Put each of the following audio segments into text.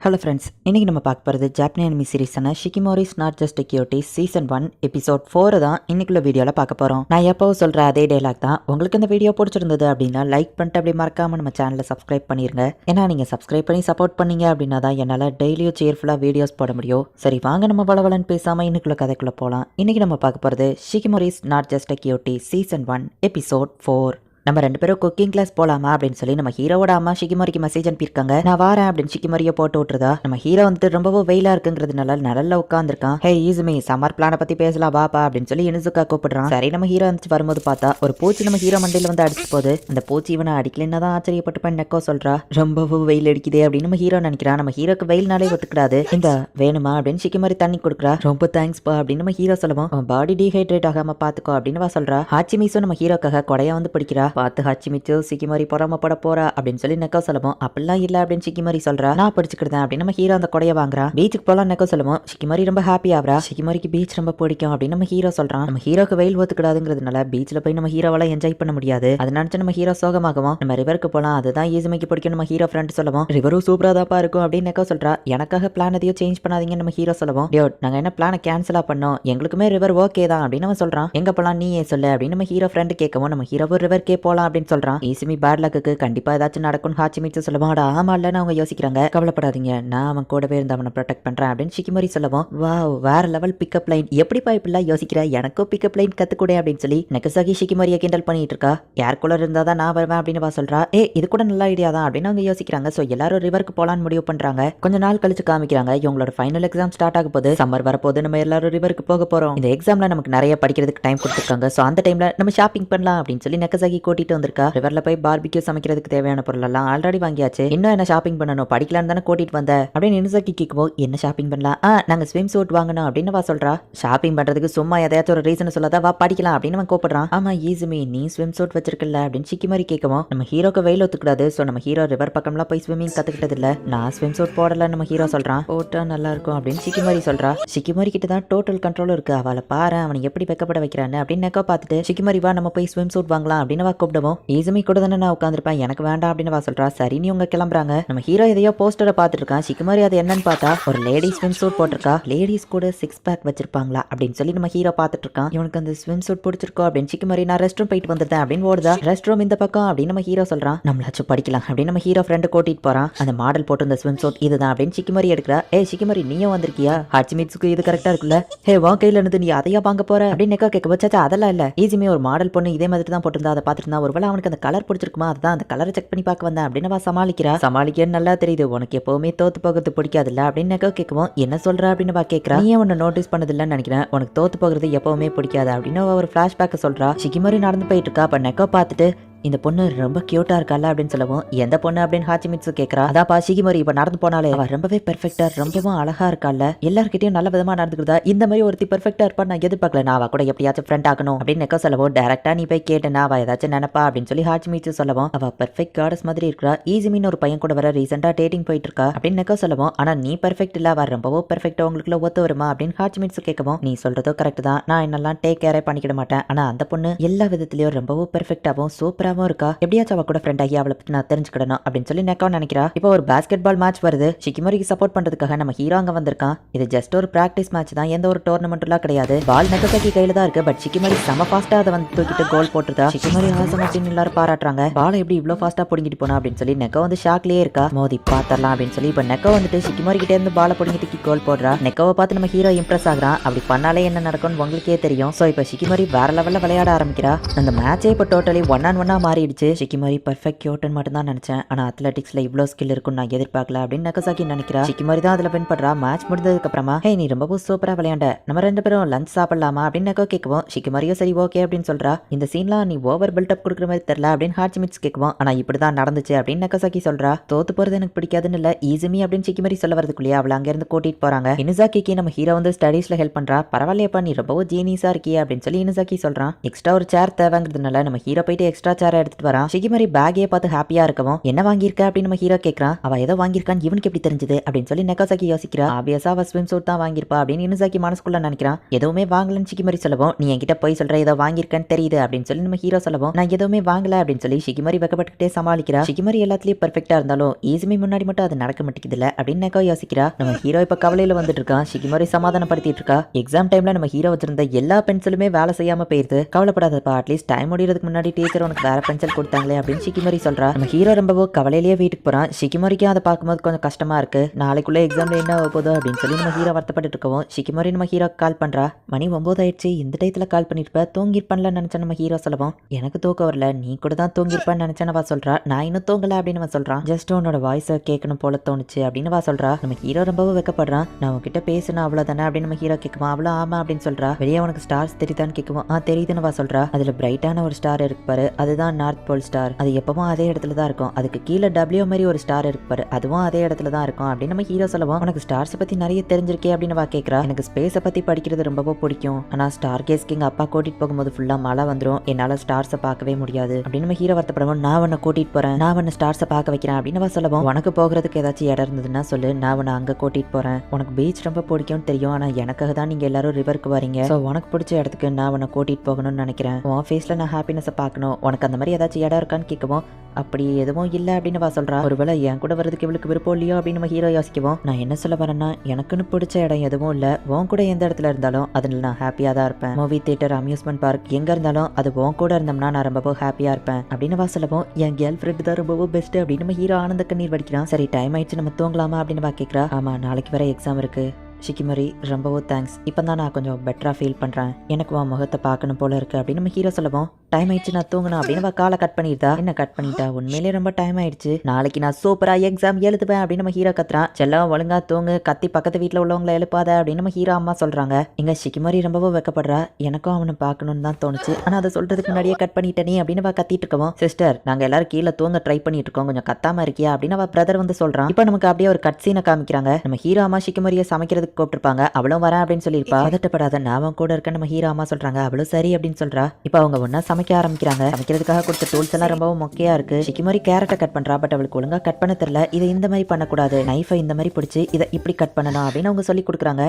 Hello friends, இன்றைக்கி நம்ம பார்க்க போகிறது ஜாப்பனீஸ் அனிமி சீரிஸான Shikimori's not just cutie season 1 episode 4 தான் இன்னைக்குள்ள வீடியோவில் பார்க்க போகிறோம். நான் எப்போவும் சொல்கிற அதே டைலாக் தான். உங்களுக்கு இந்த வீடியோ பிடிச்சிருந்தது அப்படின்னா லைக் பண்ணிட்டு அப்படி மறக்காமல் நம்ம சேனலை சப்ஸ்கிரைப் பண்ணிடுங்க. ஏன்னா நீங்கள் சப்ஸ்கிரைப் பண்ணி சப்போர்ட் பண்ணீங்க அப்படின்னா தான் என்னால் டெய்லியும் சேர்ஃபுல்லாக வீடியோஸ் போட முடியும். சரி வாங்க நம்ம வளவலன்னு பேசாமல் இன்னைக்குள்ள கதைக்குள்ளே போகலாம். இன்றைக்கி நம்ம பார்க்க போகிறது Shikimori's not just cutie season 1 episode 4. நம்ம 2 பேரும் குக்கிங் கிளாஸ் போலாமா அப்படின்னு சொல்லி நம்ம ஹீரோவோட அம்மா ஷிகிமோரிக்கு மெசேஜ் அனுப்பியிருக்காங்க. நான் வரேன் அப்படின்னு ஷிகிமோரியை போட்டு விட்டுருதா. நம்ம ஹீரோ வந்துட்டு ரொம்பவும் வெயிலா இருக்குங்கிறதுனால நல்லா உட்காந்துருக்கான். ஹே ஈசுமி, சம்மர் பிளானை பத்தி பேசலாம் வாப்பா அப்படின்னு சொல்லி இனுசுக்கா கூப்பிடுறான். சரி நம்ம ஹீரோ வந்துச்சு வரும்போது பார்த்தா ஒரு பூச்சி நம்ம ஹீரோ மண்டையில வந்து அடிச்சு போகுது. அந்த பூச்சி இவனை அடிக்கலன்னு தான் ஆச்சரியப்பட்டு பண்ண நெக்கோ சொல்றா. ரொம்பவும் வெயில் அடிக்குதே அப்படின்னு நம்ம ஹீரோ நினைக்கிறான். நம்ம ஹீரோக்கு வெயில்னாலே ஒத்துக்கிடாது. இந்த வேணுமா அப்படின்னு ஷிகிமோரி தண்ணி கொடுக்குறா. ரொம்ப தேங்க்ஸ் பா அப்படின்னு நம்ம ஹீரோ சொல்லுவோம். அவன் பாடி டீஹைட்ரேட் ஆகாம பாத்துக்கோ அப்படின்னு சொல்றா. ஹாச்சிமிஸும் நம்ம ஹீரோக்காக கொடையா வந்து பிடிக்கிறா. பார்த்து ஹாச்சிமிச்சு ஷிகிமோரி பொறாமப்பட போறா அப்படின்னு சொல்லி நெக்கோ சொல்லுவோம். அப்படிலாம் இல்ல அப்படின்னு ஷிகிமோரி சொல்றா. நான் படிச்சுக்கிட்டேன் அப்படின்னு நம்ம ஹீரோ அந்த கொடைய வாங்குறா. பீச்சுக்கு போலாம் நெக்கோ சொல்லுவோம். ஷிகிமோரி ரொம்ப ஹாப்பி ஆகுறா. ஷிகிமோரிக்கு பீச் ரொம்ப பிடிக்கும் அப்படின்னு நம்ம ஹீரோ சொல்றான். நம்ம ஹீரோக்கு வெயில் ஒத்துக்கிடாதுங்கிறதுனால பீச்ல போய் நம்ம ஹீரோவெல்லாம் என்ஜாய் பண்ண முடியாது. அதை நினைச்சு நம்ம ஹீரோ சோகமாகவும் நம்ம ரிவருக்கு போலாம், அதுதான் ஈசுமைக்கு பிடிக்கும் நம்ம ஹீரோ ஃப்ரெண்ட் சொல்லுவோம். ரிவரும் சூப்பரா தாப்பா இருக்கும் அப்படின்னு நெக்கோ சொல்றா. எனக்காக பிளான் எதையும் சேஞ்ச் பண்ணாதீங்க நம்ம ஹீரோ சொல்லுவோம். டியோட், நாங்க என்ன பிளானை கேன்சலா பண்ணோம், எங்களுக்குமே ரிவர் ஓகே தான் அப்படின்னு அவன் சொல்றான். எங்க போலாம் நீ ஏன் சொல்லு அப்படின்னு நம்ம ஹீரோ ஃப்ரெண்ட் கேட்கவும் நம்ம ஹீரோ ரிவர்க்கே போலாம் அப்படின்னு சொல்றான். ஈசுமி பேட் லக்கு கண்டிப்பா ஏதாச்சும் நடக்கும் ஹாச்சிமிச்சு சொல்லுவான். ஆமா இல்லன்னு அவங்க யோசிக்கிறாங்க. கவலைப்படாதீங்க, நான் அவன் கூடவே இருந்து அவனை ப்ரொடெக்ட் பண்றேன் அப்படின்னு ஷிகிமோரி சொல்லுவோம். வாவ், வேற லெவல் பிக்கப் லைன். எப்படிப்பா இப்படிலாம் யோசிக்கிற, எனக்கும் பிக்கப் லைன் கத்துக்கூட அப்படின்னு சொல்லி நெக்கசாகி ஷிகிமோரியை கிண்டல் பண்ணிட்டு இருக்கா. யார் கூட இருந்தாதான் நான் வருவேன் அப்படின்னு சொல்றா. இது கூட நல்ல ஐடியா தான் அப்படின்னு அவங்க யோசிக்கிறாங்க. சோ எல்லாரும் ரிவருக்கு போலான்னு முடிவு பண்றாங்க. கொஞ்ச நாள் கழிச்சு காமிக்கிறாங்க இவங்களோட ஃபைனல் எக்ஸாம் ஸ்டார்ட் ஆக போது. சம்மர் வரப்போது, நம்ம எல்லாரும் ரிவருக்கு போக போறோம். இந்த எக்ஸாம்ல நமக்கு நிறைய படிக்கிறதுக்கு டைம் கொடுத்துருக்காங்க. சோ அந்த டைம்ல நம்ம ஷாப்பிங் பண்ணலாம் அப்படின்னு சொல்லி நெக்கசாகி கூட்டிட்டு வந்திருக்கா. ரிவர்ல போய் பார்பிக்யூ சமைக்கிறதுக்கு தேவையான பொருள் எல்லாம் ஆல்ரெடி வாங்கியாச்சு. இன்னும் என்ன ஷாப்பிங் பண்ணணும், படிக்கலான்னு தானே கூட்டிட்டு வந்த அப்படின்னு இனுசாக்கி கேட்கும்போது என்ன ஷாப்பிங் பண்ணலாம், நாங்க ஸ்விம் சூட் வாங்கணும் அப்படின்னு வா சொல்றா. ஷாப்பிங் பண்றதுக்கு சும்மா எதையாச்சும் ஒரு ரீசன் சொல்லாத, வா படிக்கலாம் அப்படின்னு அவன் கூப்பிடுறான். ஆமா ஈசுமி, நீ ஸ்விம் சூட் வச்சிருக்கல அப்படின்னு ஷிகிமோரி கேட்கவும் நம்ம ஹீரோக்கு வெயில் ஒத்துக்கூடாது. சோ நம்ம ஹீரோ ரிவர் பக்கம்லாம் போய் ஸ்விம்மிங் கத்துக்கிட்டது இல்ல, நான் ஸ்விம் சூட் போடல நம்ம ஹீரோ சொல்றான். போட்டா நல்லா இருக்கும் அப்படின்னு ஷிகிமோரி சொல்றா. ஷிகிமோரி கிட்ட தான் டோட்டல் கண்ட்ரோல் இருக்கு. அவளை பாரு அவனை எப்படி வெக்கப்பட வைக்கிறான்னு அப்படின்னு நெக்கோ பார்த்துட்டு ஷிகிமோரி வா நம்ம போய் ஸ்விம் சூட் வாங்கலாம் அப்படின்னு வா கூப்பிடுவோம். ஈசுமி கூட தானே நான் உட்காந்துருப்பேன், எனக்கு வேண்டாம் அப்படின்னு வா சொல்றா. சரி நீ உங்க கிளம்புறாங்க. நம்ம ஹீரோ எதையோ போஸ்டரை பார்த்துட்டு இருக்கான். ஷிகிமோரி அது என்னன்னு பார்த்தா ஒரு லேடிஸ் ஸ்விம் சூட் போட்டிருக்கா. லேடிஸ் கூட 6 பேக் வச்சிருப்பாங்களா அப்படின்னு சொல்லி நம்ம ஹீரோ பார்த்துட்டு இருக்கான். இவனுக்கு அந்த ஸ்விம் சூட் பிடிச்சிருக்கோ அப்படின்னு ஷிகிமோரி நான் ரெஸ்ட் ரூம் போயிட்டு வந்துட்டேன் அப்படின்னு ஓடுதா. ரெஸ்ட் ரூம் இந்த பக்கம் அப்படின்னு நம்ம ஹீரோ சொல்றான். நம்மளாச்சும் படிக்கலாம் அப்படின்னு நம்ம ஹீரோ ஃப்ரெண்டு கூட்டிட்டு போறான். அந்த மாடல் போட்டு இந்த ஸ்விம் சூட் இதுதான் அப்படின்னு ஷிகிமோரி எடுக்கிறா. ஷிகிமோரி நீயும் வந்திருக்கியா, ஹாச்சிமிட்சுக்கு இது கரெக்டா இருக்குல்ல, வா கையில இருந்து நீ அதையா வாங்க போற அப்படின்னு நெக்கோ கேட்க வச்சாச்சா. அதெல்லாம் இல்ல, ஈஸியுமே ஒரு மாடல் பொண்ணு இதே மாதிரி தான் போட்டிருந்தா, அதை பார்த்துட்டு ஒருவேளை அவனுக்கு அந்த கலர் பிடிச்சிருக்குமா, அதுதான் அந்த கலரை செக் பண்ணி பார்க்க வந்தேன் அப்படின்னு சமாளிக்கிறா. சமாளிக்க நல்லா தெரியுது, உனக்கு எப்பவுமே தோத்து போகிறது பிடிக்காதுல்ல அப்படின்னு நெக்கோ கேட்கவும் என்ன சொல்ற அப்படின்னு கேட்கிறா. நீ ஒன்னு நோட்டீஸ் பண்ணதில்லன்னு நினைக்கிறேன், உனக்கு தோத்து போகிறது எப்பவுமே பிடிக்காது அப்படின்னு ஒரு பிளாஷ்பேக் சொல்றா. ஷிகிமோரி நடந்து போயிட்டு இருக்கா. அப்ப நெக்கோ பார்த்துட்டு இந்த பொண்ணு ரொம்ப கியூட்டா இருக்கா அப்படின்னு சொல்லவும் எந்த பொண்ணு அப்படின்னு ஹாச்சிமிட்சு கேட்கறா. அதாப்பா ஷிகிமோரி இப்ப நடந்து போனாலே அவ ரொம்பவே பெர்ஃபெக்டா ரொம்பவும் அழகா இருக்கால, எல்லார்கிட்டயும் நல்ல விதமா நடந்துக்கிறதா, இந்த மாதிரி ஒருத்தி பெர்ஃபெக்டா இருப்பா நான் எதிர்பார்க்கல, நான் அவ கூட எப்படியாச்சும் ஃப்ரெண்ட் ஆகணும் அப்படின்னு நெக்கோ சொல்லவும் டைரக்டா நீ போய் கேட்டேன்னா அவ ஏதாச்சும் நினைப்பா அப்படின்னு சொல்லி ஹாச்சிமிட்சு சொல்லவும் அவ பெர்ஃபெக்ட் காடஸ் மாதிரி இருக்கா. ஈஸிமின்னு ஒரு பையன் கூட வர ரீசெண்டா டேட்டிங் போயிட்டு இருக்கா அப்படின்னு நெக்கோ சொல்லவும் ஆனா நீ பெர்ஃபெக்ட் இல்ல, அவ ரொம்பவும் பெர்ஃபெக்டா உங்களுக்குள்ள ஒத்து வருமா அப்படின்னு ஹாச்சிமிட்சு கேட்கவும் நீ சொல்றதோ கரெக்ட் தான், நான் என்னெல்லாம் டேக் கேரே பண்ணிக்கிட மாட்டேன், ஆனா அந்த பொண்ணு எல்லா விதத்திலயும் ரொம்பவும் பெர்ஃபெக்டாவும் சூப்பராவும் இருக்கா, எப்படியாச்சும் அவ கூட ஃப்ரெண்ட் ஆகி அவளை பத்தி நான் தெரிஞ்சுக்கிடணும் அப்படின்னு சொல்லி நெக்கோ நினைக்கிறா. இப்போ ஒரு பாஸ்கெட் பால் மேட்ச் வருது. ஷிகிமோரிக்கு சப்போர்ட் பண்றதுக்காக நம்ம ஹீரோ அங்க வந்திருக்கான். இது ஜஸ்ட் ஒரு பிராக்டிஸ் மேட்ச் தான், எந்த ஒரு டோர்னமெண்ட்லாம் கிடையாது. பால் நெக்கோசாக்கி கையில தான் இருக்கு. பட் ஷிகிமோரி செம ஃபாஸ்டா அதை வந்து தூக்கிட்டு கோல் போட்டுருக்கா. ஷிகிமோரி ஆசம் அப்படின்னு எல்லாரும் பாராட்டுறாங்க. பால் எப்படி இவ்வளவு ஃபாஸ்டா புடிங்கிட்டு போனா அப்படின்னு சொல்லி நெக்கோ வந்து ஷாக்லயே இருக்கா. மோதி பாத்தரலாம் அப்படின்னு சொல்லி இப்ப நெக்கோ வந்துட்டு ஷிகிமோரி கிட்ட இருந்து பாலை புடிங்கி தூக்கி கோல் போடுறா. நெக்கோவை பார்த்து நம்ம ஹீரோ இம்ப்ரெஸ் ஆகுறான். அப்படி பண்ணாலே என்ன நடக்கும்னு உங்களுக்கே தெரியும். சோ இப்ப ஷிகிமோரி வேற லெவல்ல விளையாட ஆரம்பிக்கிறா. அந்த மேட்சே இப்ப டோட்டலி 1-on-1 மாறிடுச்சு. ஷிகிமோரி பெர்ஃபெக்ட் கியூட்னு மட்டும் தான் நினைச்சேன், ஆனா அத்லெட்டிக்ஸ்ல இவ்ளோ ஸ்கில் இருக்குன்னு நான் எதிர்பார்க்கல அப்படின்னு நெக்கசாக்கி நினைக்கிறா. ஷிகிமோரி தான் அதுல வின் பண்றா. மேட்ச் முடிஞ்சதுக்கு அப்புறமா நீ ரொம்ப சூப்பரா விளையாண்ட, நம்ம 2 பேரும் லஞ்ச் சாப்பிடலாமா அப்படின்னு நெக்கோ கேட்கவும் ஷிகிமோரியும் சரி ஓகே அப்படின்னு சொல்றா. இந்த சீன்லாம் நீ ஓவர் பில்டப் கொடுக்குற மாதிரி தெரியல அப்படின்னு ஹாச்சிமிட்சு கேட்கவும் ஆனா இப்படிதான் நடந்துச்சு அப்படின்னு நெக்கசாக்கி சொல்றா. தோத்து போறது எனக்கு பிடிக்காதுன்னு இல்ல, ஈஸிமி அப்படின்னு ஷிகிமோரி சொல்ல வரதுக்குள்ளேயே அவளை அங்க இருந்து கூட்டிட்டு போறாங்க. இனுசாக்கிக்கு நம்ம ஹீரோ வந்து ஸ்டடீஸ்ல ஹெல்ப் பண்றா. பரவாயில்லையப்பா நீ ரொம்பவும் ஜீனியஸா இருக்கியா அப்படின்னு சொல்லி இனுசாக்கி சொல்றான். எக்ஸ்ட்ரா ஒரு சேர் தேவைங்கிறதுனால நம்ம ஹீரோ போயிட்டு எக்ஸ்ட்ரா சேர் ஷேரை எடுத்துட்டு வரான். ஷிகிமரி பேக்கையே பார்த்து ஹாப்பியா இருக்கவும் என்ன வாங்கியிருக்க அப்படின்னு நம்ம ஹீரோ கேட்கறான். அவ ஏதோ வாங்கியிருக்கான்னு இவனுக்கு எப்படி தெரிஞ்சது அப்படின்னு சொல்லி நெகாசாக்கி யோசிக்கிறா. ஆப்வியஸா அவ ஸ்விம் சூட் தான் வாங்கியிருப்பா அப்படின்னு இனுசாக்கி மனசுக்குள்ள நினைக்கிறான். எதுவுமே வாங்கலன்னு ஷிகிமரி சொல்லவும் நீ என்கிட்ட போய் சொல்ற ஏதோ வாங்கியிருக்கன்னு தெரியுது அப்படின்னு சொல்லி நம்ம ஹீரோ சொல்லவும் நான் எதுவுமே வாங்கல அப்படின்னு சொல்லி ஷிகிமரி வெக்கப்பட்டுக்கிட்டே சமாளிக்கிறா. ஷிகிமரி எல்லாத்துலயும் பெர்ஃபெக்ட்டா இருந்தாலும் ஈஸுமி முன்னாடி மட்டும் அது நடக்க மாட்டேங்குதுல அப்படின்னு நெகோ யோசிக்கிறா. நம்ம ஹீரோ இப்ப கவலையில வந்துட்டு இருக்கான். ஷிகிமரி சமாதானப்படுத்திட்டு இருக்கா. எக்ஸாம் டைம்ல நம்ம ஹீரோ வச்சிருந்த எல்லா பென்சிலுமே வேலை செய்யாம போயிருது. கவலைப்படாதப்பா, அட்லீஸ்ட் டைம் முடியறதுக்கு முன்னாடி டீச்சர் உனக்கு வேற பென்சில் கொடுத்தாங்களே அப்படின்னு ஷிகிமரி சொல்றா. நம்ம ஹீரோ ரொம்பவோ கவலையிலேயே வீட்டுக்கு போறான். ஷிகிமரிக்கும் அதை பார்க்கும்போது கொஞ்சம் கஷ்டமா இருக்கு. நாளைக்குள்ள எக்ஸாம்ல என்ன ஆக போதோ அப்படின்னு சொல்லி நம்ம ஹீரோ வருத்தப்பட்டு இருக்கவும் ஷிகிமரி நம்ம ஹீரோ கால் பண்றா. மணி 9 ஆயிடுச்சு, இந்த டயத்துல கால் பண்ணிருப்ப, தூங்கிருப்பான்ல நினைச்ச நம்ம ஹீரோ சொல்லவும் எனக்கு தூக்கம் வரல, நீ கூட தான் தூங்கிருப்பான்னு நினைச்சனவா சொல்றா. நான் இன்னும் தூங்கல அப்படின்னு சொல்றான். ஜஸ்ட் உன்னோட வாய்ஸை கேட்கணும் போல தோணுச்சு அப்படின்னு வா சொல்றா. நம்ம ஹீரோ ரொம்பவும் வெக்கப்படுறான். நான் உன்கிட்ட பேசுனா அவ்வளவுதானே அப்படின்னு நம்ம ஹீரோ கேட்குமா. அவ்வளோ ஆமா அப்படின்னு சொல்றா. வெளியே உனக்கு ஸ்டார்ஸ் தெரியுதான்னு கேட்குவோம். தெரியுதுன்னு வா சொல்றா. அதுல பிரைட்டான ஒரு ஸ்டார் இருக்கு பாரு, அதுதான் நார்த் போல் ஸ்டார். அது எப்பவும் அதே இடத்துல தான் இருக்கும். அதுக்கு கீழே டபிள்யூ மாதிரி ஒரு ஸ்டார் இருக்கு பாரு, அதுவும் அதே இடத்துல தான் இருக்கும் அப்படின்னு நம்ம ஹீரோ சொல்லுவோம். உனக்கு ஸ்டார்ஸ் பத்தி நிறைய தெரிஞ்சிருக்கே அப்படின்னு வா கேட்கறா. எனக்கு ஸ்பேஸை பத்தி படிக்கிறது ரொம்பவே பிடிக்கும். ஆனா ஸ்டார் கேஸ்க்கு எங்க அப்பா கூட்டிட்டு போகும்போது ஃபுல்லா மழை வந்துடும், என்னால ஸ்டார்ஸை பார்க்கவே முடியாது அப்படின்னு நம்ம ஹீரோ வருத்தப்படுவோம். நான் உன்னை கூட்டிட்டு போறேன், நான் உன்னை ஸ்டார்ஸை பார்க்க வைக்கிறேன் அப்படின்னு வா சொல்லுவோம். உனக்கு போகிறதுக்கு ஏதாச்சும் இடம் இருந்ததுன்னா சொல்லு, நான் உன்னை அங்க கூட்டிட்டு போறேன். உனக்கு பீச் ரொம்ப பிடிக்கும்னு தெரியும், ஆனா எனக்காக தான் நீங்க எல்லாரும் ரிவருக்கு வரீங்க. ஸோ உனக்கு பிடிச்ச இடத்துக்கு நான் உன்னை கூட்டிட்டு போகணும்னு நினைக்கிறேன். உன் ஃபேஸ்ல நான் ஹாப்பினஸை பார்க்கணும். உனக்கு அந்த மாதிரி ஏதாச்சும் இடம் இருக்கான்னு கேட்கவும் அப்படி எதுவும் இல்லை அப்படின்னு வா சொல்றா. ஒருவேளை என் கூட வரதுக்கு இவளுக்கு விருப்பம் இல்லையோ அப்படின்னு நம்ம ஹீரோ யோசிக்குவோம். நான் என்ன சொல்ல வரேன்னா, எனக்குன்னு பிடிச்ச இடம் எதுவும் இல்லை. உன் கூட எந்த இடத்துல இருந்தாலும் அதில் நான் ஹாப்பியா தான் இருப்பேன். மூவி தியேட்டர், அம்யூஸ்மெண்ட் பார்க் எங்க இருந்தாலும் அது உன் கூட இருந்தோம்னா நான் ரொம்பவும் ஹாப்பியா இருப்பேன் அப்படின்னு வா சொல்லவும் என் கேர்ள் ஃப்ரெண்ட் தான் ரொம்பவும் பெஸ்ட் அப்படின்னு நம்ம ஹீரோ ஆனந்த கண்ணீர் வடிக்கிறான். சரி டைம் ஆயிடுச்சு, நம்ம தூங்கலாமா அப்படின்னு வா கேட்கறா. ஆமா, நாளைக்கு வர எக்ஸாம் இருக்கு. ஷிகிமரி ரொம்பவும் தேங்க்ஸ், இப்போ தான் நான் கொஞ்சம் பெட்டராக ஃபீல் பண்ணுறேன். எனக்கு உன் முகத்தை பார்க்கணும் போல இருக்கு அப்படின்னு நம்ம ஹீரோ சொல்லவும் டைம் ஆயிடுச்சு, நான் தூங்கணும் அப்படின்னு காலை கட் பண்ணிட்டா. என்ன கட் பண்ணிட்டா? உண்மையிலேயே ரொம்ப டைம் ஆயிடுச்சு, நாளைக்கு நான் சூப்பராக எக்ஸாம் எழுதுவேன் அப்படின்னு நம்ம ஹீரோ கத்துறான். செல்லம் ஒழுங்கா தூங்கு, கத்தி பக்கத்து வீட்டில் உள்ளவங்களை எழுப்பாத அப்படின்னு நம்ம ஹீரோ அம்மா சொல்கிறாங்க. இங்கே ஷிகிமரி ரொம்பவும் வெக்கப்படுறா. எனக்கும் அவனை பார்க்கணும்னு தான் தோணுச்சு, ஆனால் அதை சொல்கிறதுக்கு முன்னாடியே கட் பண்ணிட்டேனே அப்படின்னு கத்திட்டு இருக்கவும் சிஸ்டர் நாங்கள் எல்லாரும் கீழே தூங்க ட்ரை பண்ணிட்டு இருக்கோம், கொஞ்சம் கத்தாம இருக்கியா அப்படின்னு அவள் பிரதர் வந்து சொல்கிறான். இப்போ நமக்கு அப்படியே ஒரு கட் சீனை காமிக்கிறாங்க. நம்ம ஹீரோ அம்மா ஷிகிமரியை சமைக்கிறதுக்கு கூப்பிட்டுருப்பாங்க. அவளும் வரேன் அப்படின்னு சொல்லியிருப்பா. பதட்டப்படாத, நான் கூட இருக்க நம்ம ஹீரோ அம்மா சொல்றாங்க. அவளும் சரி அப்படின்னு சொல்றா. இப்போ அவங்க ஒன்னா சமைக்க ஆரம்பிக்கிறாங்க. சமைக்கிறதுக்காக கொடுத்த டூல்ஸ் எல்லாம் ரொம்பவும் மொக்கையா இருக்கு. ஷிகிமரி கேரட்டை கட் பண்றா, பட் அவளுக்கு ஒழுங்கா கட் பண்ண தெரியல. இதை இந்த மாதிரி பண்ணக்கூடாது, நைஃபை இந்த மாதிரி பிடிச்சி இதை இப்படி கட் பண்ணணும் அப்படின்னு அவங்க சொல்லி கொடுக்குறாங்க.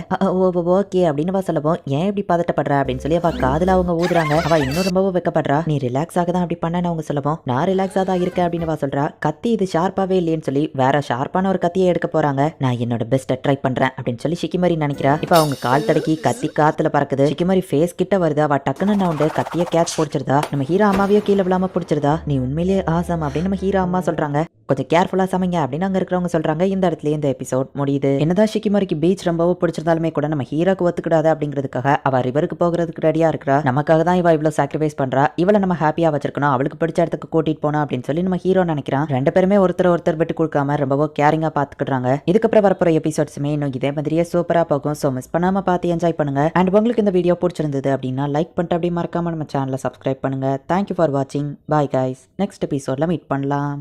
ஓகே அப்படின்னு சொல்லவும் ஏன் இப்படி பதட்டப்படுற அப்படின்னு சொல்லி அவ காதுல அவங்க ஊதுறாங்க. அவ இன்னும் ரொம்பவும் வெக்கப்படுறா. நீ ரிலாக்ஸ் ஆக தான் அப்படி பண்ணன்னு அவங்க சொல்லவும் நான் ரிலாக்ஸா தான் இருக்கேன் அப்படின்னு சொல்றா. கத்தி இது ஷார்ப்பாவே இல்லையேன்னு சொல்லி வேற ஷார்ப்பான ஒரு கத்தியை எடுக்க போறாங்க. நான் என்னோட பெஸ்ட்டை ட்ரை பண்றேன் அப்படின்னு சொல்லி ஷிகிமரி நினைக்கிறா. இப்ப அவங்க கால் தடக்கி கத்தி காத்துல பறக்குது. ஷிகிமரி ஃபேஸ் கிட்ட வருது. அவ டக்குன்னு நவுண்டு கத்திய கேட்ச் பிடிச்சிருதா. நம்ம ஹீரோ அம்மாவையோ கீழே விழாம பிடிச்சிருதா. நீ உண்மையிலேயே ஆசம் அப்படின்னு நம்ம ஹீரோ அம்மா சொல்றாங்க. கொஞ்சம் கேர்ஃபுல்லா சமைங்க அப்படின்னு அங்க இருக்கிறவங்க சொல்றாங்க. இந்த இடத்துல இந்த எபிசோட் முடியுது. என்னதான் ஷிகிமரிக்கு பீச் ரொம்பவும் பிடிச்சிருந்தாலுமே கூட நம்ம ஹீரோக்கு ஒத்துக்கிடாது அப்படிங்கிறதுக்காக அவ ரிவருக்கு போகிறதுக்கு ரெடியா இருக்கிறா. நமக்காக தான் இவ இவ்வளவு சாக்ரிஃபைஸ் பண்றா. இவளை நம்ம ஹாப்பியா வச்சிருக்கணும், அவளுக்கு பிடிச்ச இடத்துக்கு கூட்டிட்டு போனோம் அப்படின்னு சொல்லி நம்ம ஹீரோ நினைக்கிறான். ரெண்டு பேருமே ஒருத்தர் விட்டு கொடுக்காம ரொம்பவும் கேரிங்கா பாத்துக்கிடுறாங்க. இதுக்கப்புறம் வரப்போற எபிசோட்ஸுமே இன்னும் இதே மாதிரியே சூப்பரா போகும். ஸோ மிஸ் பண்ணாம பார்த்து என்ஜாய் பண்ணுங்க. அண்ட் உங்களுக்கு இந்த வீடியோ பிடிச்சிருந்தது அப்படின்னா லைக் பண்ணிட்டு அப்படியே மறக்காம நம்ம சேனலை சப்ஸ்கிரைப் பண்ணுங்க. தேங்க்யூ ஃபார் வாட்சிங். Bye guys. நெக்ஸ்ட் எபிசோட்ல மீட் பண்ணலாம்.